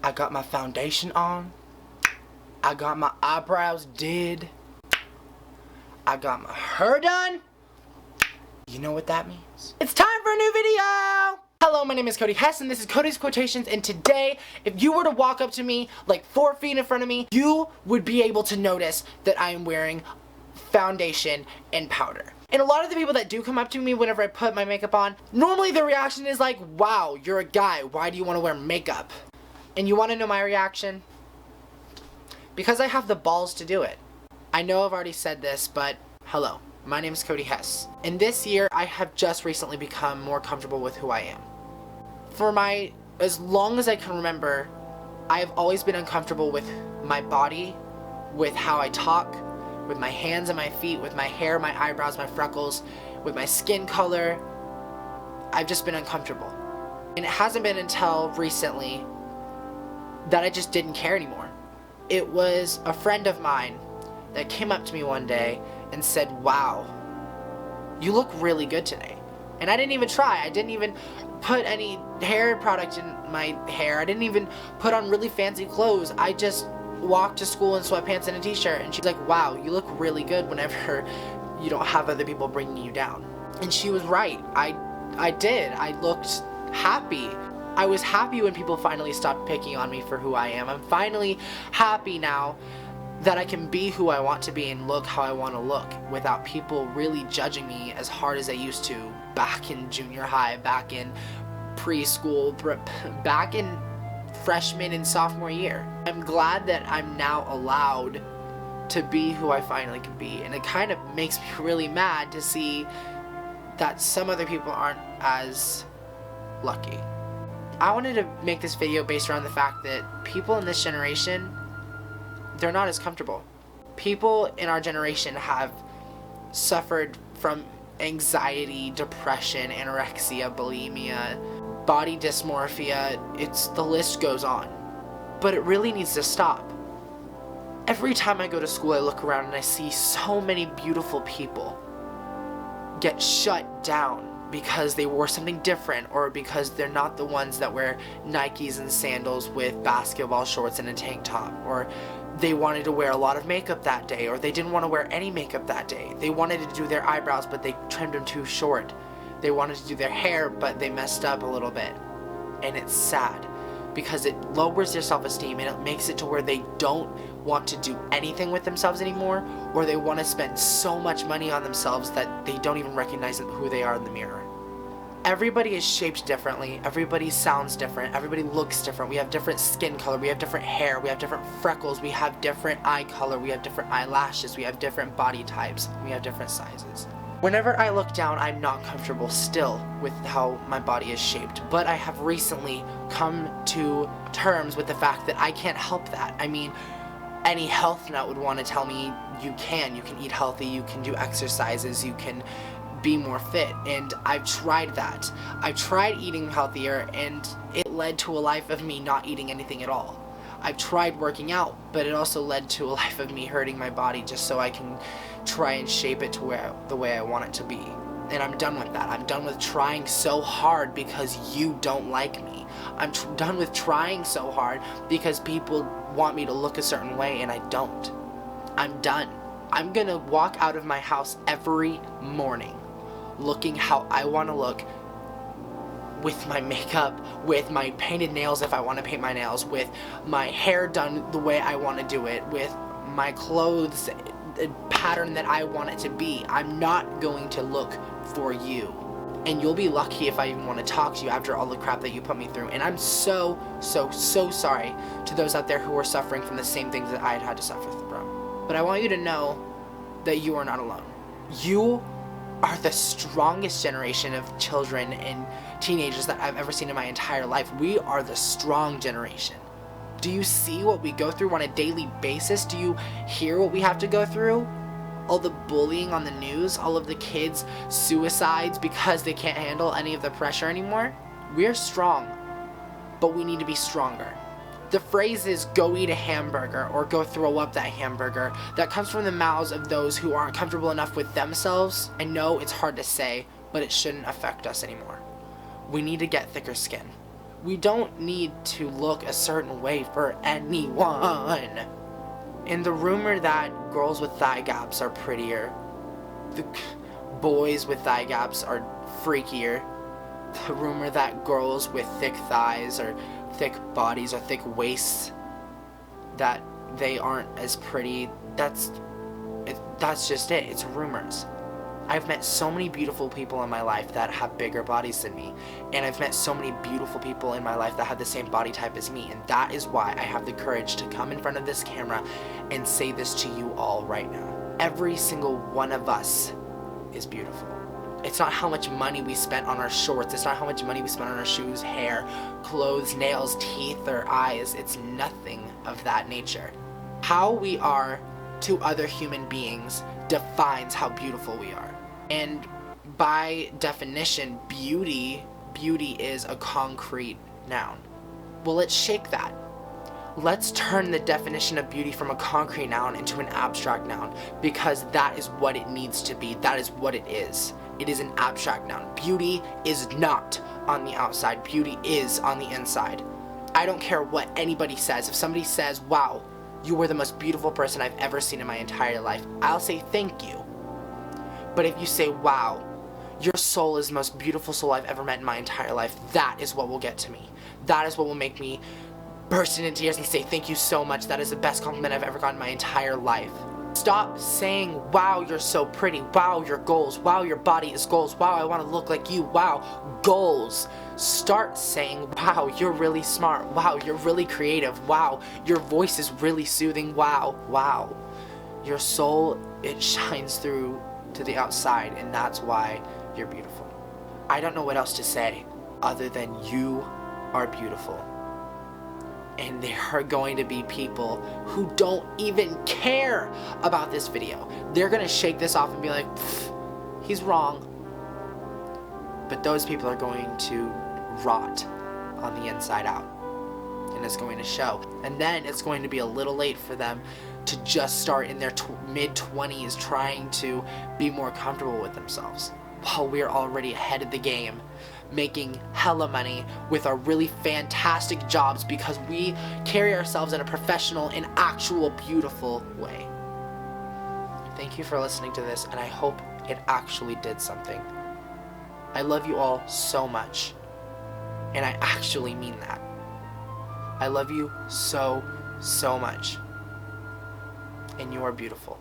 I got my foundation on. I got my eyebrows did. I got my hair done. You know what that means? It's time for a new video! Hello, my name is Cody Hess, and this is Cody's Quotations, and today, if you were to walk up to me, like 4 feet in front of me, you would be able to notice that I am wearing foundation and powder. And a lot of the people that do come up to me whenever I put my makeup on, normally their reaction is like, wow, you're a guy, why do you want to wear makeup? And you want to know my reaction? Because I have the balls to do it. I know I've already said this, but hello, my name is Cody Hess. And this year, I have just recently become more comfortable with who I am. As long as I can remember, I have always been uncomfortable with my body, with how I talk, with my hands and my feet, with my hair, my eyebrows, my freckles, with my skin color. I've just been uncomfortable. And it hasn't been until recently that I just didn't care anymore. It was a friend of mine that came up to me one day and said, wow, you look really good today. And I didn't even try. I didn't even put any hair product in my hair. I didn't even put on really fancy clothes. I just walked to school in sweatpants and a t-shirt, and she's like, wow, you look really good whenever you don't have other people bringing you down. And she was right. I did. I looked happy. I was happy when people finally stopped picking on me for who I am. I'm finally happy now that I can be who I want to be and look how I want to look without people really judging me as hard as they used to back in junior high, back in preschool, back in freshman and sophomore year. I'm glad that I'm now allowed to be who I finally can be, and it kind of makes me really mad to see that some other people aren't as lucky. I wanted to make this video based around the fact that people in this generation, they're not as comfortable. People in our generation have suffered from anxiety, depression, anorexia, bulimia, body dysmorphia, the list goes on. But it really needs to stop. Every time I go to school, I look around and I see so many beautiful people get shut down because they wore something different, or because they're not the ones that wear Nikes and sandals with basketball shorts and a tank top, or they wanted to wear a lot of makeup that day, or they didn't want to wear any makeup that day. They wanted to do their eyebrows, but they trimmed them too short. They wanted to do their hair, but they messed up a little bit. And it's sad, because it lowers their self-esteem, and it makes it to where they don't want to do anything with themselves anymore, or they want to spend so much money on themselves that they don't even recognize who they are in the mirror. Everybody is shaped differently, everybody sounds different, everybody looks different. We have different skin color, we have different hair, we have different freckles, we have different eye color, we have different eyelashes, we have different body types, we have different sizes. Whenever I look down, I'm not comfortable still with how my body is shaped, but I have recently come to terms with the fact that I can't help that. I mean, any health nut would want to tell me you can eat healthy, you can do exercises, you can be more fit, and I've tried that. I've tried eating healthier, and it led to a life of me not eating anything at all. I've tried working out, but it also led to a life of me hurting my body just so I can try and shape it to the way I want it to be. And I'm done with that. I'm done with trying so hard because you don't like me. I'm done with trying so hard because people want me to look a certain way and I don't. I'm done. I'm gonna walk out of my house every morning looking how I want to look, with my makeup, with my painted nails if I want to paint my nails, with my hair done the way I want to do it, with my clothes the pattern that I want it to be. I'm not going to look for you. And you'll be lucky if I even want to talk to you after all the crap that you put me through. And I'm so sorry to those out there who are suffering from the same things that I had to suffer from. But I want you to know that you are not alone. You are the strongest generation of children and teenagers that I've ever seen in my entire life. We are the strong generation. Do you see what we go through on a daily basis? Do you hear what we have to go through? All the bullying on the news, all of the kids' suicides because they can't handle any of the pressure anymore? We're strong, but we need to be stronger. The phrase is go eat a hamburger or go throw up that hamburger. That comes from the mouths of those who aren't comfortable enough with themselves. I know it's hard to say, but it shouldn't affect us anymore. We need to get thicker skin. We don't need to look a certain way for anyone. And the rumor that girls with thigh gaps are prettier, the boys with thigh gaps are freakier, the rumor that girls with thick thighs or thick bodies or thick waists, that they aren't as pretty, that's just it. It's rumors. I've met so many beautiful people in my life that have bigger bodies than me, and I've met so many beautiful people in my life that have the same body type as me, and that is why I have the courage to come in front of this camera and say this to you all right now. Every single one of us is beautiful. It's not how much money we spent on our shorts, it's not how much money we spent on our shoes, hair, clothes, nails, teeth, or eyes. It's nothing of that nature. How we are to other human beings defines how beautiful we are. And by definition, beauty is a concrete noun. Well, let's shake that. Let's turn the definition of beauty from a concrete noun into an abstract noun, because that is what it needs to be. That is what it is. It is an abstract noun. Beauty is not on the outside. Beauty is on the inside. I don't care what anybody says. If somebody says, wow, you were the most beautiful person I've ever seen in my entire life, I'll say thank you. But if you say, wow, your soul is the most beautiful soul I've ever met in my entire life, that is what will get to me. That is what will make me burst into tears and say thank you so much. That is the best compliment I've ever gotten in my entire life. Stop saying, wow, you're so pretty. Wow, your goals. Wow, your body is goals. Wow, I want to look like you. Wow, goals. Start saying, wow, you're really smart. Wow, you're really creative. Wow, your voice is really soothing. Wow, wow. Your soul, it shines through to the outside, and that's why you're beautiful. I don't know what else to say other than you are beautiful. And there are going to be people who don't even care about this video. They're gonna shake this off and be like, he's wrong. But those people are going to rot on the inside out, and it's going to show. And then it's going to be a little late for them to just start in their mid-20s trying to be more comfortable with themselves, while we're already ahead of the game, making hella money with our really fantastic jobs because we carry ourselves in a professional and actual beautiful way. Thank you for listening to this, and I hope it actually did something. I love you all so much, and I actually mean that. I love you so, so much, and you are beautiful.